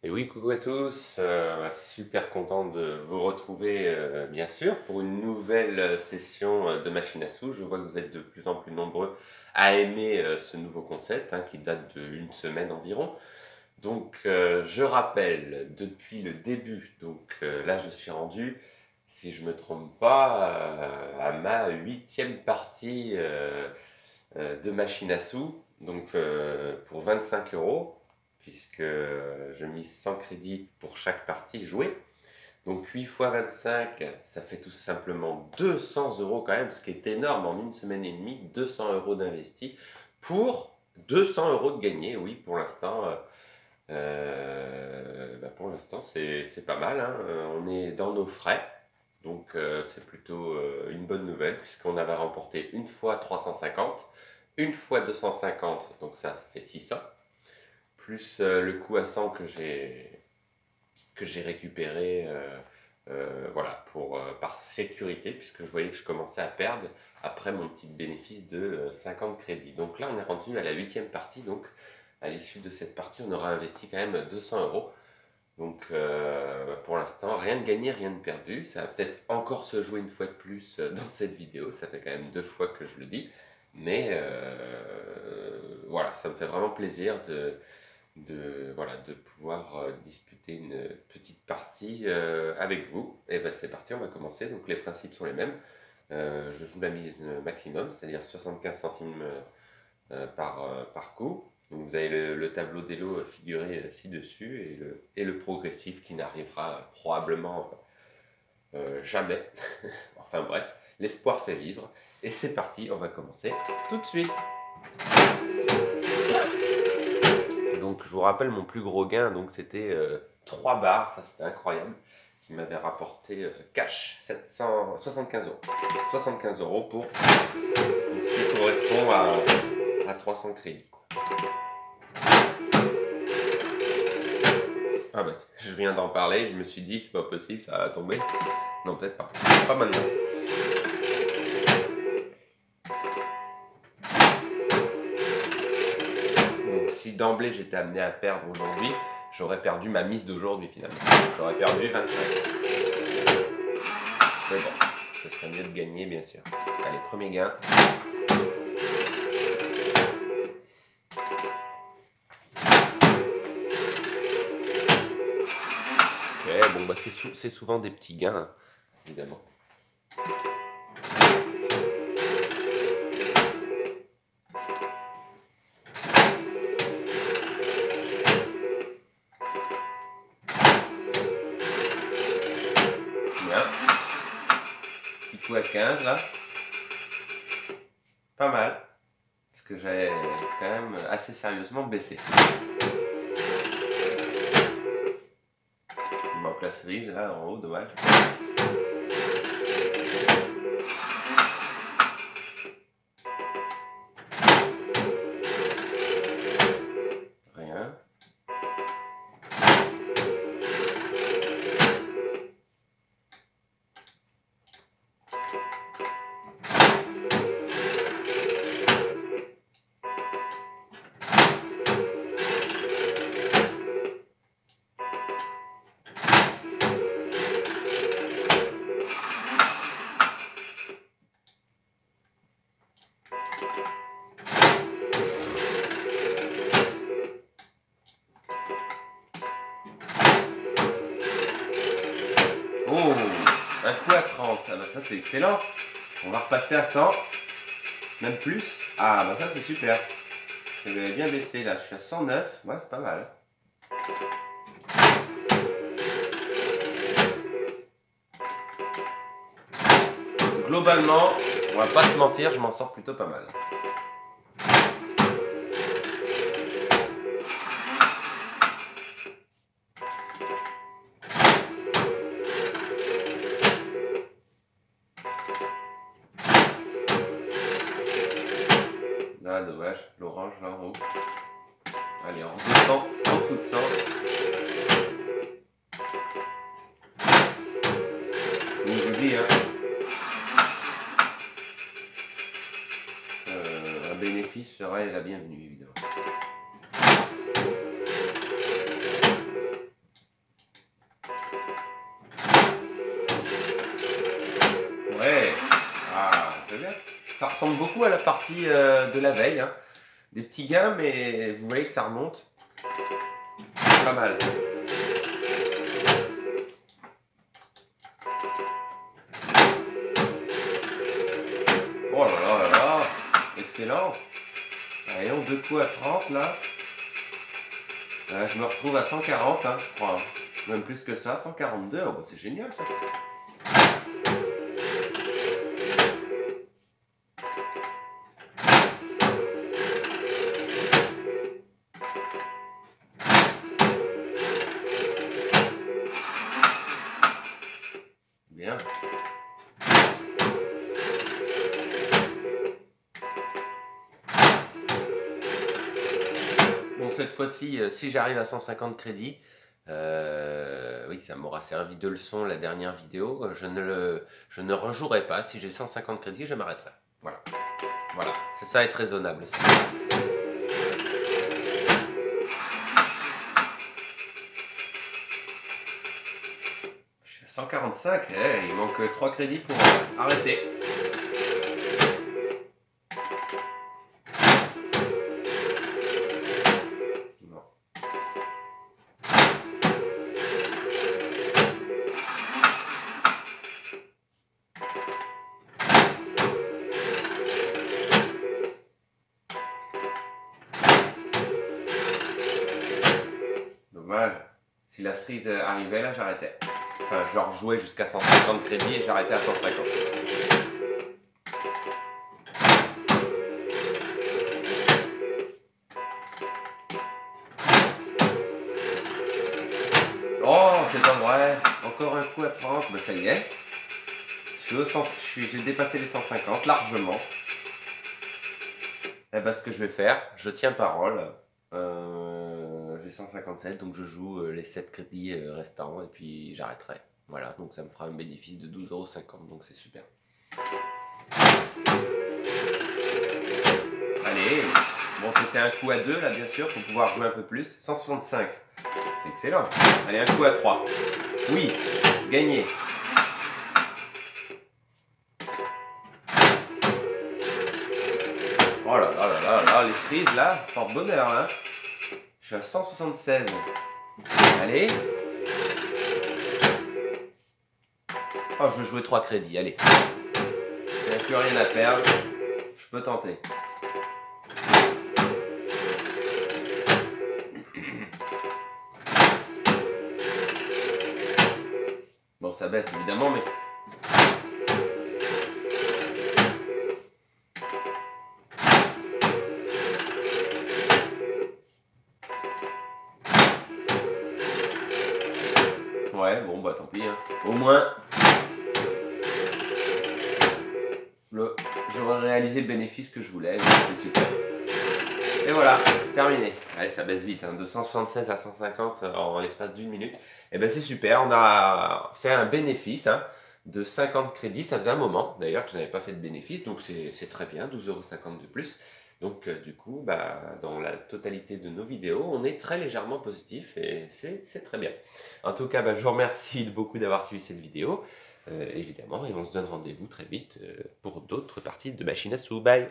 Et oui, coucou à tous, super content de vous retrouver bien sûr pour une nouvelle session de machine à sous. Je vois que vous êtes de plus en plus nombreux à aimer ce nouveau concept qui date d'une semaine environ. Donc je rappelle, depuis le début, là je suis rendu, si je me trompe pas, à ma 8e partie de machine à sous, donc pour 25 euros, puisque je mise 100 crédits pour chaque partie jouée. Donc 8 fois 25, ça fait tout simplement 200 euros quand même, ce qui est énorme en une semaine et demie, 200 euros d'investis pour 200 euros de gagné. Oui, pour l'instant, c'est pas mal, hein. On est dans nos frais. Donc c'est plutôt une bonne nouvelle puisqu'on avait remporté une fois 350, une fois 250, donc ça fait 600, plus le coup à 100 que j'ai récupéré voilà, par sécurité, puisque je voyais que je commençais à perdre après mon petit bénéfice de 50 crédits. Donc là on est rendu à la 8e partie, donc à l'issue de cette partie on aura investi quand même 200 euros. Donc pour l'instant, rien de gagné, rien de perdu. Ça va peut-être encore se jouer une fois de plus dans cette vidéo. Ça fait quand même 2 fois que je le dis. Mais voilà, ça me fait vraiment plaisir de pouvoir disputer une petite partie avec vous. Et bien c'est parti, on va commencer. Donc les principes sont les mêmes. Je joue la mise maximum, c'est-à-dire 75 centimes par coup. Donc vous avez le tableau des lots figuré ci-dessus et le progressif qui n'arrivera probablement jamais. Enfin bref, l'espoir fait vivre. Et c'est parti, on va commencer tout de suite. Donc je vous rappelle mon plus gros gain, donc c'était 3 bars, ça c'était incroyable, qui m'avait rapporté cash 775 euros. 75 euros pour ce qui correspond à 300 crédits. Ah bah, je viens d'en parler, je me suis dit que c'est pas possible, ça va tomber. Non, peut-être pas. Pas maintenant. Donc si d'emblée j'étais amené à perdre aujourd'hui, j'aurais perdu ma mise d'aujourd'hui finalement. J'aurais perdu 25. Mais bon, ce serait mieux de gagner bien sûr. Allez, premier gain. Ok, bon bah c'est souvent des petits gains, évidemment. Bien. Petit coup à 15 là. Pas mal. Parce que j'avais quand même assez sérieusement baissé. Il manque la cerise là en haut, dommage. Rien. Oh, un coup à 30. Ah bah ça c'est excellent. On va repasser à 100. Même plus. Ah bah ça c'est super. Parce que j'avais bien baissé là. Je suis à 109. Ouais, c'est pas mal. Globalement, on va pas se mentir, je m'en sors plutôt pas mal. Ah, dommage, l'orange là en haut. Allez, on redescend en dessous de 100. Donc je vous dis, hein, un bénéfice serait la bienvenue, évidemment. Ça ressemble beaucoup à la partie de la veille. Hein. Des petits gains, mais vous voyez que ça remonte. Pas mal. Oh là là là là. Excellent. Allez, on 2 coups à 30 là. Je me retrouve à 140, hein, je crois. Même plus que ça, 142. Oh, bah, c'est génial ça. Bien. Bon, cette fois-ci, si j'arrive à 150 crédits, oui, ça m'aura servi de leçon la dernière vidéo. Je ne rejouerai pas. Si j'ai 150 crédits, je m'arrêterai. Voilà. Voilà. C'est ça être raisonnable. Aussi. Je suis à 145. Il manque 3 crédits pour arrêter. Dommage. Si la cerise arrivait là, j'arrêtais. Enfin, je rejouais jusqu'à 150 crédits et j'arrêtais à 150. Oh, c'est pas vrai. Encore un coup à 30. Ben ça y est. J'ai dépassé les 150 largement. Et ben ce que je vais faire, je tiens parole. J'ai 157, donc je joue les 7 crédits restants et puis j'arrêterai. Voilà, donc ça me fera un bénéfice de 12,50 €, donc c'est super. Allez, bon c'était un coup à 2 là bien sûr, pour pouvoir jouer un peu plus. 165, c'est excellent. Allez, un coup à 3. Oui, gagné. Oh là là là là là, les cerises là, porte-bonheur hein. Je suis à 176. Allez. Oh, je veux jouer 3 crédits, allez. Il n'y a plus rien à perdre. Je peux tenter. Bon, ça baisse évidemment, mais... Ouais, bon, bah tant pis. Hein. Au moins, j'aurais réalisé le bénéfice que je voulais. C'est super. Et voilà, terminé. Allez, ça baisse vite. Hein. De 176 à 150 en l'espace d'une minute. Et ben c'est super. On a fait un bénéfice hein, de 50 crédits. Ça faisait un moment d'ailleurs que je n'avais pas fait de bénéfice. Donc c'est très bien. 12,50 € de plus. Donc du coup, bah, dans la totalité de nos vidéos, on est très légèrement positif et c'est très bien. En tout cas, bah, je vous remercie beaucoup d'avoir suivi cette vidéo, évidemment, et on se donne rendez-vous très vite pour d'autres parties de Machine à Sous. Bye!